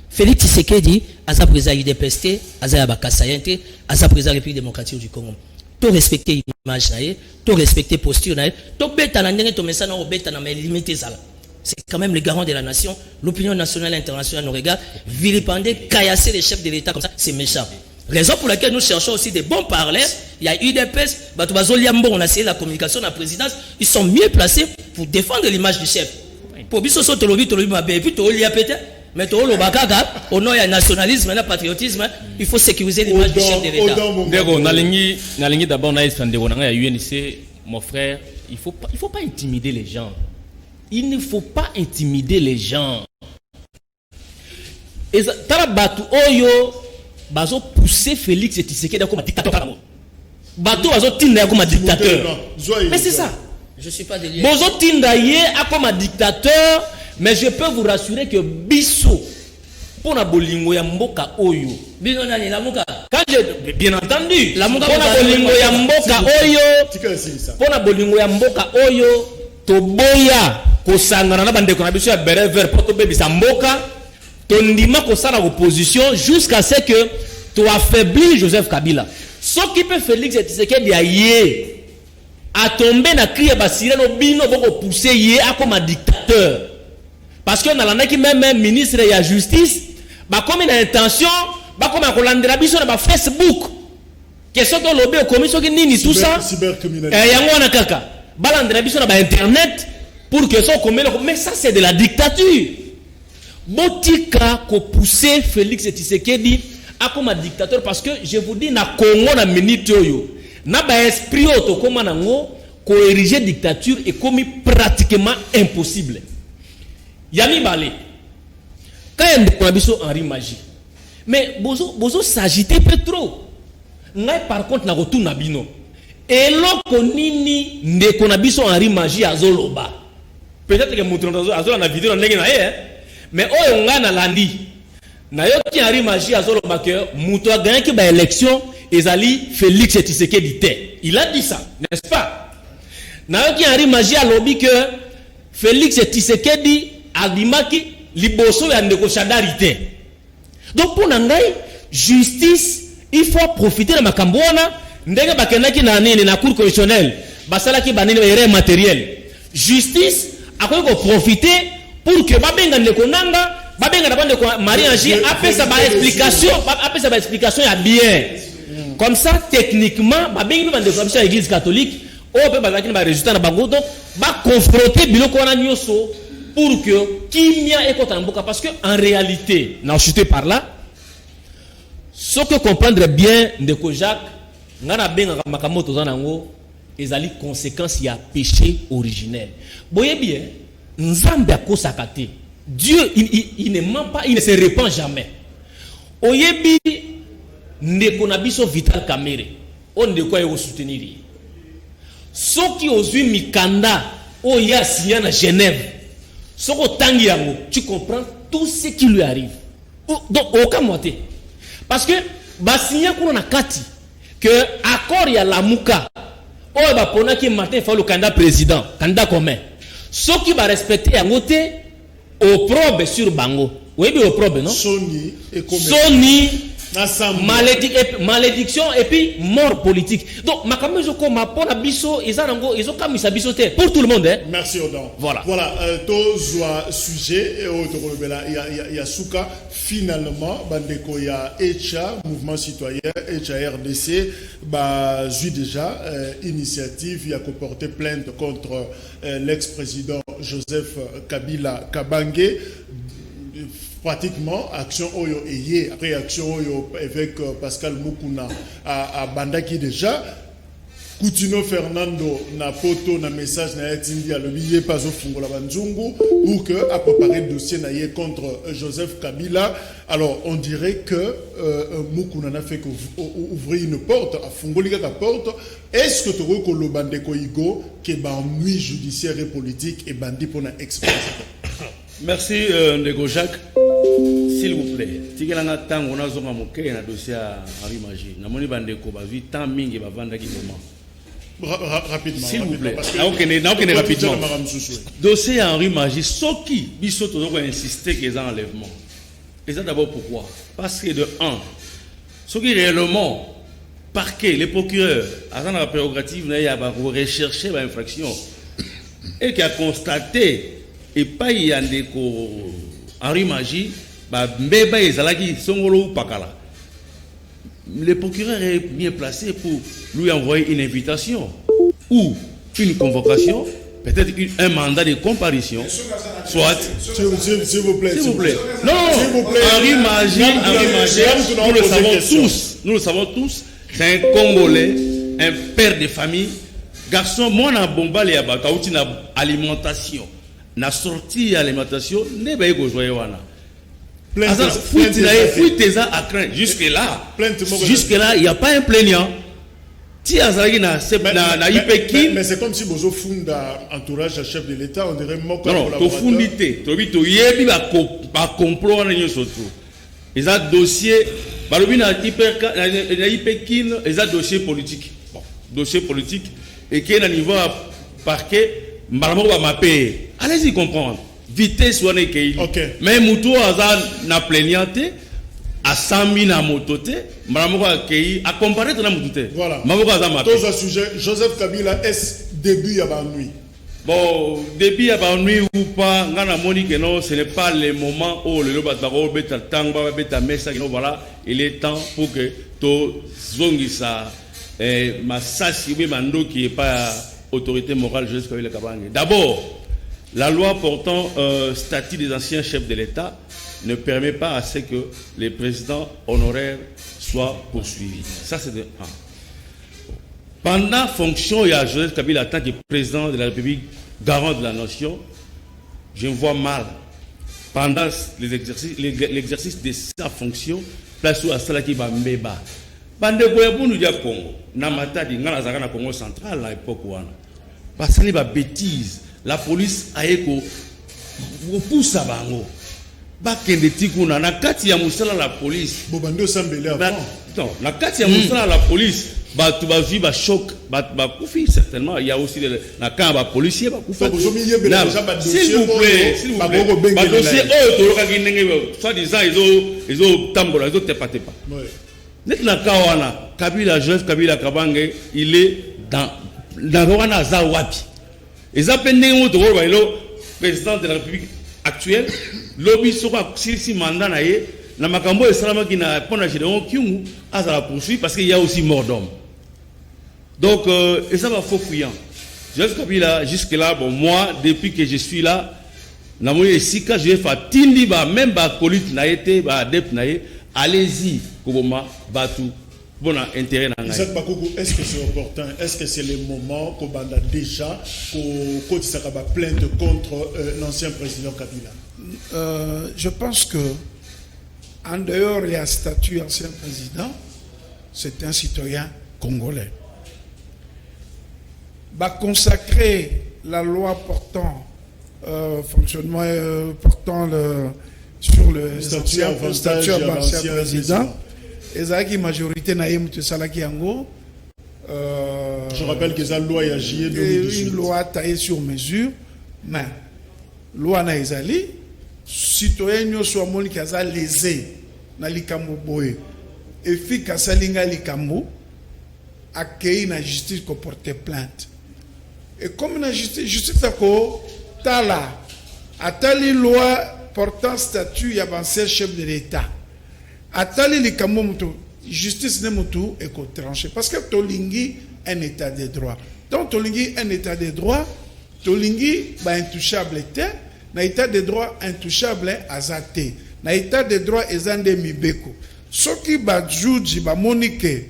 Félix Tshisekedi, à sa présence IDPST, à sa Bakasayente, à sa présence République démocratique du Congo. Tout respecter l'image, tout respecter la posture, tout bêta na ndenge to mesana o bêta na mais limiter ça. C'est quand même le garant de la nation. L'opinion nationale et internationale nous regarde. Vilipender, caillasser les chefs de l'État comme ça, c'est méchant. Raison pour laquelle nous cherchons aussi des bons parleurs. Il y a UDPS, on a essayé la communication de la présidence. Ils sont mieux placés pour défendre l'image du chef. Pour biso so tolobi ma et puis to lia pété. Mais to lo bakaga, au nom il y a nationalisme, il y a patriotisme, il faut sécuriser l'image du chef de l'État. Ndeko nalingi d'abord na estandeko na ya UNC, mon frère, il faut pas intimider les gens. Il ne faut pas intimider les gens. Et Tarabatu Oyo, bazo pousser Félix et Tshisekedi comme dictateur. Bato bazo tinda comme dictateur. Mais c'est ça. Je suis pas délire. Bazo tinda yé comme dictateur, mais je peux vous rassurer que Bisso pour na bolingo ya mboka Oyo. Bino nani la muka? Quand je bien entendu, la muka pour na bolingo ya mboka Oyo. Pour na bolingo ya mboka Oyo, to boya ko sangana na bande ko na biso ya bere vert pour to bebisa mboka. Tondima ko sala opposition jusqu'à ce que tu affaiblis Joseph Kabila. Ce qui peut Félix et Tshisekedi aye a tombé na crier basire no bino boko pousser yé a comme un dictateur. Parce que na lana ki même ministre de la justice ba comme une intention ba comme ko landera biso na ba Facebook. Que so to lobby commission ki nini tout ça. Yango na kaka. Ba landera biso na ba internet pour que so comme mais ça c'est de la dictature. Botika ko pousser Félix Tshisekedi a comme un dictateur parce que je vous dis na Congo na minute yo na ba esprit auto comme nango ko ériger dictature est comme pratiquement impossible. Yami balé quand on a biso Henri Magie mais bozo s'agiter peu trop ngai par contre na retour na bino eloko nini ndeko na biso Henri Magie azoloba peut-être que mutu azola na vidéo ndenge na ye mais oyo nga na landi na yo ki Henri Magie azoloba que mutu a gagné que ba élection ezali Félix Tshisekedi te. Il a dit ça, n'est-ce pas? Na yo ki Henri Magie a lobby que Félix Tshisekedi a dimaki liboso ya ndeko Shadari te. Donc pour nangai justice, il faut profiter de makambo wana ndenge bakendaki na nini na cour constitutionnelle basalaki banini erreur matérielle. Justice akoki ko profiter pour que babenga ndeko nanga babenga na bande ko Marie-Ange apesa ba explication ya bien. Comme ça techniquement babenga na bande ko ya église catholique o pe bazaki na résultat na bango donc ba confronter biloko wana nyoso pour que kimia ekota mboka parce que en réalité na chuté par là ce que comprendre bien ndeko Jacques ngana benga makambo tozana ngo ezali conséquence ya péché originel. Boye bien, Nzambe akosaka te. Dieu il ne ment pas, il ne se répand jamais. Oyebi ndeko na biso Vital Kamerhe, on ndeko ayo soutenir. Soki ozwi mikanda oya signé na Genève. Soko tangi yango, tu comprends tout ce qui lui arrive. Donc aucun moitié. Parce que basigna kuna na kati que accord ya lamuka oyo ba pona ki matin il faut le candidat président, candidat commun. Ce qui va respecter yango te au probe sur bango. Oui, bien au probe, non? Sony malédiction et puis mort politique. Donc makambo zo ko mapona biso ezanango ezoka misa biso te pour tout le monde, hein. Merci Odon. Voilà. Voilà, tozwa sujet il y a Souka finalement bandeko ya ECHA mouvement citoyen ECHA RDC ba zui déjà initiative il a porté plainte contre l'ex-président Joseph Kabila Kabange. Pratiquement action oyo eye réaction oyo avec Pascal Mukuna à Bandaki déjà Coutinho Fernando na photo na message na yatindi alobi pas au fungola banzungu pour que a préparé le dossier na ye contre Joseph Kabila. Alors on dirait que Mukuna n'a fait qu'ouvrir une porte à fungolika la porte. Est-ce que tu vois que le bandeko igo que ba nuit judiciaire et politique et bandi pour na exprès? Merci Ndeko Jacques. S'il vous plaît, tikelanga tango na zonga moke na dossier Henri Magie. Na moni bandeko ba vi tant mingi ba vanda ki moment. Rapidement. S'il vous plaît. Na okene rapidement. Dossier Henri Magie soki biso to ko insister que ça enlèvement. Et ça d'abord pourquoi? Parce que de un, soki réellement parquet les procureurs avant la prérogative na ya ba rechercher ba infraction et qui a constaté et pas y a des Henri Magie, mbeba ezalaki songolo pakala. Le procureur est bien placé pour lui envoyer une invitation ou une convocation, peut-être un mandat de comparution, soit. S'il vous plaît. Non, Henri Magie, nous le savons tous, c'est un Congolais, un père de famille, garçon, moi na bomba le yaba kauti na alimentation. Na sorti alimentation ne ba yeko joye wana jusque là il y a pas un plaignant ti azalaki na ipekin mais c'est comme si bozo funda entourage à chef de l'état on dirait moko non to fundité to bito yebi ba complot na nyoso to eza dossier balobi na ipekin eza dossier politique bon dossier politique et qui est à niveau parquet. Allez-y comprendre. Vitesse ou n'est mais Moutou n'a plaignanté à 100 000 à mototé. A comparé de la mototé. Voilà. Tous à sujet. Joseph Kabila, est-ce début à la nuit? Bon, début à la nuit ou pas, non, ce n'est pas le moment où le Lobataro beta tangba beta messa. Voilà, il est temps pour que to zongisa massasi ou mando qui est pas autorité morale jusqu'à le Kabange. D'abord, la loi portant statut des anciens chefs de l'État ne permet pas à ce que les présidents honoraires soient poursuivis. Ça, c'est de 1. Pendant fonction, il y a Joseph Kabila en tant que président de la République, garant de la nation, je me vois mal. Pendant l'exercice de sa fonction, place où à Salaki Bambeba. Bande Boyabou nous dit à Congo, Namata dit Ngalazaka Congo central à l'époque où parce que les bêtises, la police a écho, vous poussez à Bango. Bakende Tikuna, na kati ya musala la police. Bobando Sambele avant. Non, la kati ya musala la police. Tu vas vivre un choc, koufi certainement. Il y a aussi la camp de policiers, koufi. S'il vous plaît, dossier, soi-disant, ils ont tambola, ils ont tepa-tepa. Maintenant, Kabila, Joseph Kabila Kabange, il est dans Rwanda Zawapi. Et ça peine le président de la République actuelle, lobby sera si mandat naé, na makambo et salama qui n'a pas Gédéon Kyungu à la poursuite parce qu'il y a aussi mort d'homme. Donc, et ça va faux fuyant. Joseph Kabila, jusque-là, bon, moi, depuis que je suis là, na moye sika je vais faire tindi ba même ba colite na été ba adepte na allez-y Koboma Batu bon intérêt na ngai. Isaac Bakoko, est-ce que c'est opportun? Est-ce que c'est le moment qu'on a déjà qu'on s'est plainte contre l'ancien président Kabila? Je pense que en dehors il y a statut ancien président, c'est un citoyen congolais. Consacrer la loi portant fonctionnement portant sur le statut ancien président. Et ça qui majorité na yemtu salaki yango. Je rappelle que la loi est agée une loi taillée sur mesure, mais loi na ezali citoyen nyo so amoni kaza lésé na likambo boye efficace alinga likambo accueilli na justice ko porter plainte. Et comme la justice ko tala atali loi portant statut ya ancien chef de l'État atali likambo mutu justice ne mutu et ko trancher parce que tolingi un état de droit. Donc tolingi un état de droit, tolingi ba intouchable était na état de droit intouchable azate na état de droit ezande mibeko soki ba juge ba monique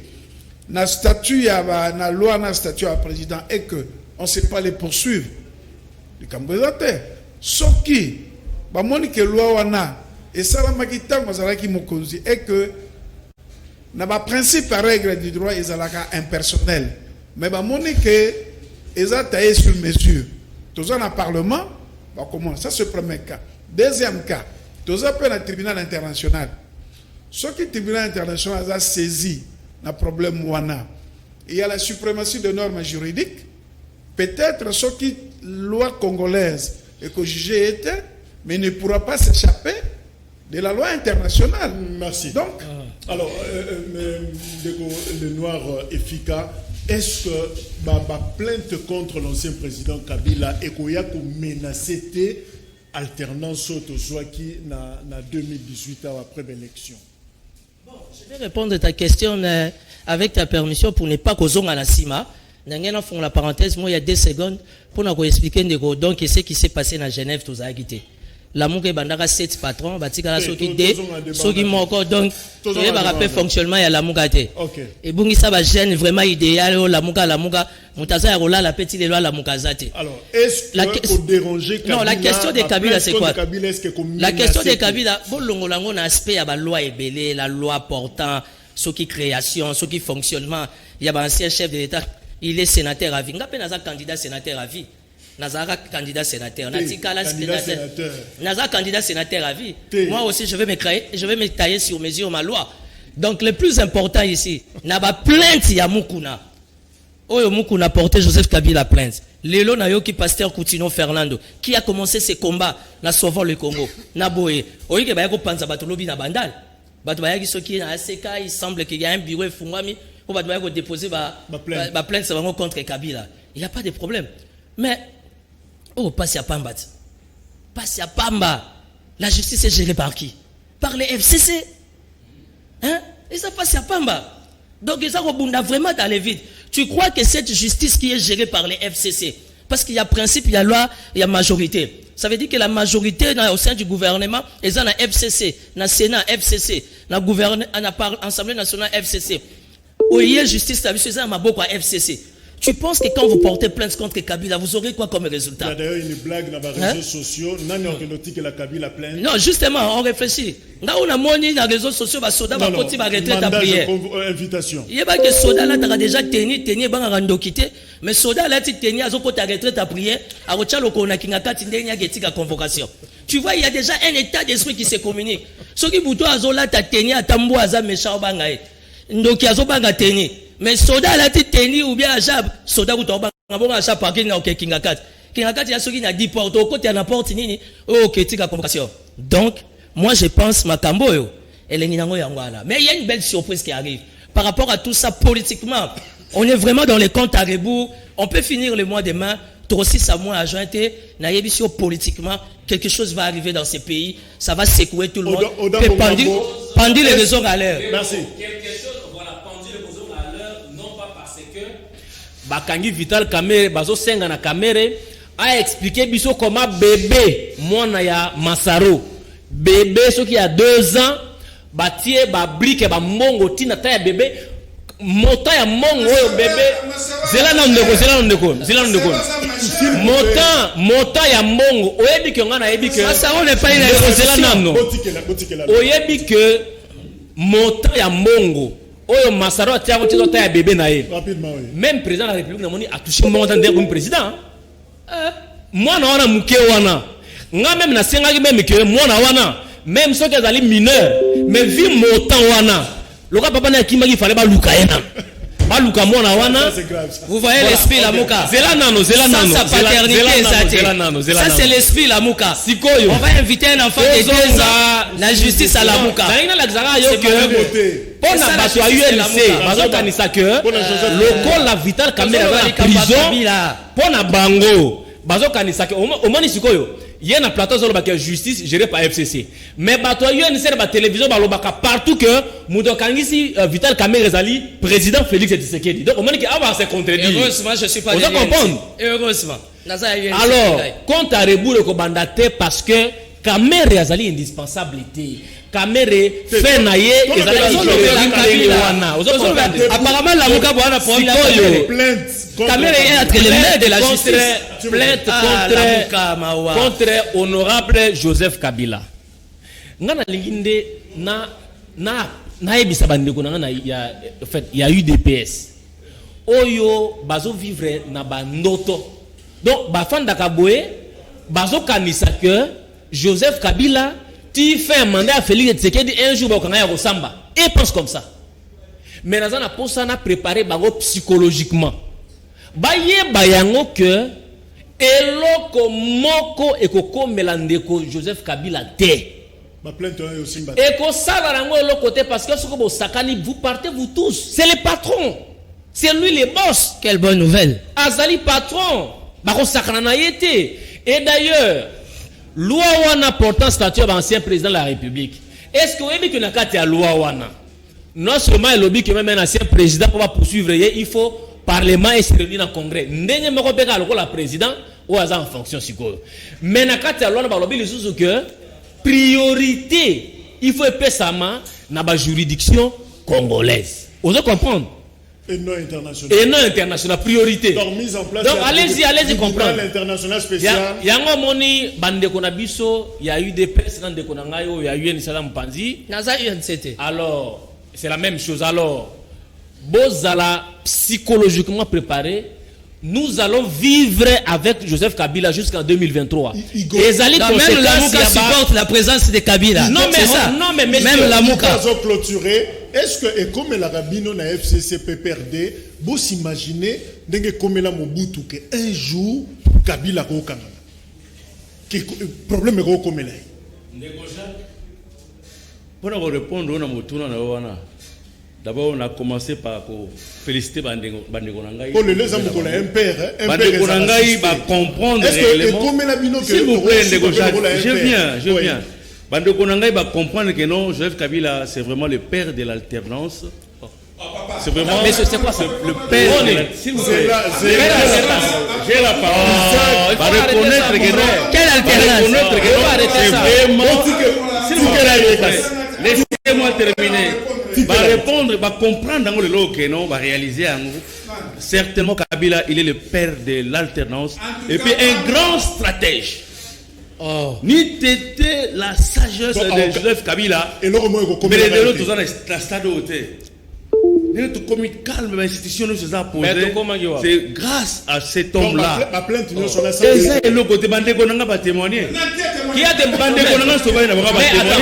na statut ya ba na loi na statut ya président et que on sait pas les poursuivre likambo ezate soki ba monique loi wana et salamaki tango zalaki mokonzi et que na ba principe par règle du droit ezalaka impersonnel mais ba monique ezataye sur mesure tous en parlement. Comment ça c'est le premier cas. Deuxième cas, tous appels à tribunal international. Ce qui le tribunal international a saisi le problème ouana. Il y a la suprématie de normes juridiques. Peut-être ce qui loi congolaise et que jugé était, mais ne pourra pas s'échapper de la loi internationale. Merci. Donc, alors, le noir efficace. Est-ce que la plainte contre l'ancien président Kabila et qu'il y a menacé alternance au soit qui na 2018 après l'élection? Bon, je vais répondre à ta question avec ta permission pour ne pas causer à la CIMA. Nous font la parenthèse, moi il y a 2 secondes pour nous expliquer donc ce qui s'est passé à Genève, tout ça a quitté. La mouke bandara 7 patrons, batika soki de, soki moko donc il va rappeler fonctionnement ya la mouka te. Et bungi ça va gêne vraiment idéal la mouka mutaza ya rola la petite loi la mouka zate. Alors est-ce que faut déranger Kabila? Non, la question de Kabila c'est quoi? La question de Kabila, bon longolango na aspect ya ba loi ebelé, la loi portant soki création, soki fonctionnement, il y a un ancien chef de l'État, il est sénateur à vie. Ngapé naza candidat sénateur à vie. Nazara candidat sénateur. Nazara candidat sénateur à vie. Moi aussi, je vais me tailler sur mesure ma loi. Donc, le plus important ici, Naba plainte Yamukuna. Oyo Mukuna porté Joseph Kabila plainte. Lelo Nayoki Pasteur Coutinho Fernando, qui a commencé ses combats, na sauvant le Congo. Naboé. Oyo ke bayako panza batolobi na bandal. Bato bayaki soki na ACK, il semble qu'il y a un bureau fungwami pour bato bayako déposer ba plainte contre Kabila. Il n'y a pas de problème. Mais oh, passe à Pamba. Passe à Pamba. La justice est gérée par qui? Par les FCC. Hein? Et ça passe à Pamba. Donc, ils ont vraiment dans les vides. Tu crois que cette justice qui est gérée par les FCC, parce qu'il y a principe, il y a loi, il y a majorité. Ça veut dire que la majorité au sein du gouvernement, ils ont la FCC, la Sénat FCC, la Assemblée nationale FCC. Où il y a justice, ils ont beaucoup à FCC. Tu penses que quand vous portez plainte contre Kabila, vous aurez quoi comme résultat? Il y a d'ailleurs une blague dans les réseaux sociaux. Que la Kabila plainte. Non, justement, on réfléchit. Là, on a monnaie dans les réseaux sociaux, soda va continuer à retraite à prière. Invitation. Il y a pas que soda là, tu as déjà tenu, ban rando quitté. Mais soda là, tu tenu à zo côté retraite à prière. À Rochalo kona kinga tindenya getika convocation. Tu vois, il y a déjà un état d'esprit qui se communique. Ce qui bouto azola ta tenu à tambo aza méchant bangae. Donc yazo banga tenu. Mais soda là tu tenu ou bien ajab soda ou toba ngabonga acha parking na OK kingakat ya soki na 10 portes au côté na porte nini OK tika convocation. Donc moi je pense makambo yo elle ni nango yangwana. Mais il y a une belle surprise qui arrive par rapport à tout ça politiquement. On est vraiment dans les comptes à rebours. On peut finir le mois demain. Aussi ça moins à jointer na yebisio politiquement quelque chose va arriver dans ces pays, ça va secouer tout le monde. Pendu les raisons à l'heure. Merci. Bakangi Vital Kamere bazo senga na Kamere a expliqué biso comment bébé mwana ya Masaro bébé ce qui a 2 ans batie ba brique ba mbongo tina ta ya bébé Mota ya mongo oyo bébé zela na ndeko mota ya mongo oyebi ke ngana yebi ke ça on n'est pas une zela nano oyebi ke mota ya mongo oyo masaro tiako tizota ya bébé na ye même président de la république na moni a touché monta ndeko comme président mwana wana muke wana nga même na senga même ke mwana wana même ceux qui azali mineur mais vi mota wana loka papa na kimaki fallait ba luka yena ba luka mwana wana vous voyez l'esprit la muka zela nano ça c'est l'esprit la muka sikoyo on va inviter un enfant de 15 ans la justice à la muka na la xara yo que pona bato ayu lycée bazo kanisa que loko la vital caméra na prison pona bango bazo kanisa que au moni sikoyo il y a un plateau sur la justice géré par FCC. Mais bateau il y a une série de télévision partout que Moudokangisi Vital Kamerhe Rezali président Félix Tshisekedi. Donc on m'a dit qu'avant c'est contredit. Heureusement je suis pas derrière. Vous comprendre? Heureusement. Alors quand à rebout le commandateur parce que Kamerhe Rezali indispensable était. Kamerhe fait naïe et apparemment la muka boana pour la plainte Kamerhe est entre les mains de la justice plainte contre honorable Joseph Kabila ngana linginde na ebisa bandeko na ya en fait il y a eu UDPS oyo bazo vivre na bandoto donc bafanda kaboye bazo kanisa que Joseph Kabila tu fais un mandat à Félix Tshisekedi un jour bakanga Rosamba et pense comme ça mais nazana posa na préparer bango psychologiquement baye bayango que eloko moko ekoko melandeko Joseph Kabila te ba plainte yo simba eko sala rango eloko te parce que soko bo sakani vous partez vous tous c'est le patron c'est lui le boss. Quelle bonne nouvelle. Azali patron bako sakana na yete et d'ailleurs loi wana portant statut d'ancien président de la République. Est-ce que vous avez dit que na kati ya loi wana non seulement le lobby que même un ancien président pour poursuivre il faut parlement et se réunir dans le congrès ndenge moko peka lokola président ou aza en fonction sikoyo mais na kati ya loi na ba lobby lisusu que priorité il faut epesama na ba juridiction congolaise. Vous comprendre? Et non international. Et non international, priorité. Donc, mise en place. Donc, allez-y comprendre. L'international spécial. Yango moni bande konabiso, il y a eu des presse dans des konangayo, il y a eu une salam panzi. Naza UNCT. Alors, c'est la même chose. Alors, bozala psychologiquement préparé. Nous allons vivre avec Joseph Kabila jusqu'en 2023. Et Zali même la Mouka supporte la présence de Kabila. Non, mais ça. Non, mais même la Mouka. Clôturé. Est-ce que et comme la rabino na FCC PPRD, vous imaginez d'engue comme la Mobutu que un jour Kabila ko kanga. Qui problème est comme là. Pour répondre on a motuna na wana. D'abord, on a commencé par féliciter Bandeko Nangaï. Oh, les hommes qu'on a un père. Bandeko Nangaï va comprendre réellement. S'il vous plaît, je viens. Bandeko Nangaï va comprendre que non, Joseph Kabila, c'est vraiment le père de l'alternance. C'est vraiment. Mais c'est quoi ça? Le père de l'alternance. S'il vous plaît. J'ai la parole. Va reconnaître que non. Quelle alternance? C'est vraiment. S'il vous plaît. Laissez-moi terminer. Va répondre, va comprendre dans le lot que non, va réaliser en certainement Kabila, il est le père de l'alternance et puis un grand stratège. Oh. Ni t'étais la sagesse de Joseph Kabila, mais les deux dans la stade où t'es. Nous comme calme l'institution nous s'est posée. C'est grâce à cet homme-là. Ma plainte nous sur la salle. Et ça est le côté bandé qu'on n'a pas témoigné. Qui a demandé qu'on n'a pas témoigné?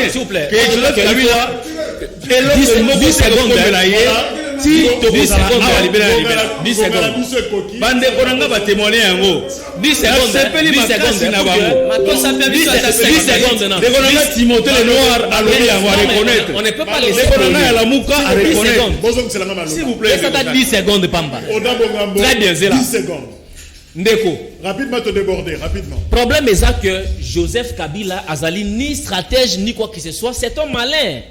S'il vous plaît. Que Joseph Kabila. 10 secondes. 10 secondes. Bande konanga ba témoigner yango. 10 secondes. 10 secondes. De konanga Timothée le noir à l'oreille à reconnaître. On ne peut pas laisser konanga la muka à reconnaître. S'il vous plaît. Ça t'a 10 secondes Pamba. Très bien, c'est là. 10 secondes. Ndeko. Rapidement te déborder, rapidement. Problème est ça que Joseph Kabila Azali ni stratège ni quoi que ce soit, c'est un malin.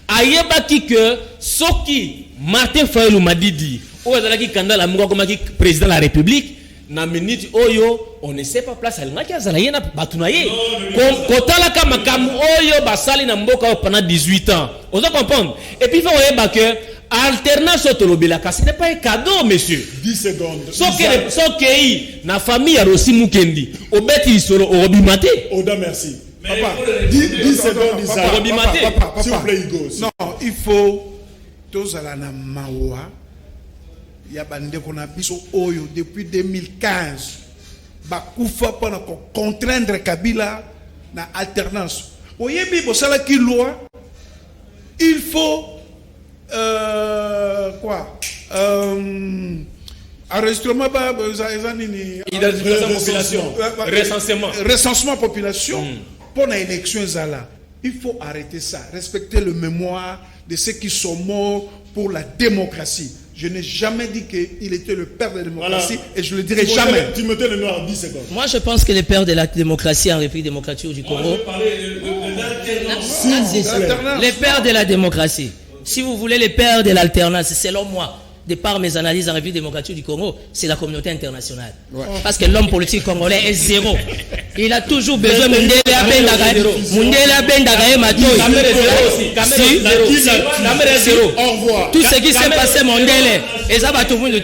Ayebaki que Soki Martin Fayulu Madidi ou Azalaki Kanda la Mouka comme président de la République na minute oyo on ne sait pas place alingaki azalaye na batunaye kotala kama kam oyo basali na mboka pendant 18 ans. On doit comprendre. Et puis il faut oyeba que alternance otolobelaka, ce n'est pas un cadeau, monsieur. 10 secondes. Sokei, na famille a aussi Mukendi. Obeti solo obimate. Oda, merci. Papa, 10 secondes, Isaac. S'il vous plaît, Hugo. Non, il faut tous à la Namawa. Il y a bandé qu'on a bis au Oyo depuis 2015. Bakoufa pour contraindre Kabila na alternance. Oyebi bosala ki loi. Il faut quoi? Enregistrement population. Recensement population pour l'élection zala. Il faut arrêter ça, respecter le mémoire de ceux qui sont morts pour la démocratie. Je n'ai jamais dit qu'il était le père de la démocratie et je le dirai jamais. Timothée Lenoir, 10 secondes. Moi, je pense que le père de la démocratie en République démocratique du Congo. Les pères de la démocratie. Si vous voulez les pères de l'alternance, selon moi, de par mes analyses en République démocratique du Congo, c'est la communauté internationale. Ouais. Parce que l'homme politique congolais est zéro. Il a toujours besoin de tout ce qui s'est passé, Mondele, et ça va tout le monde.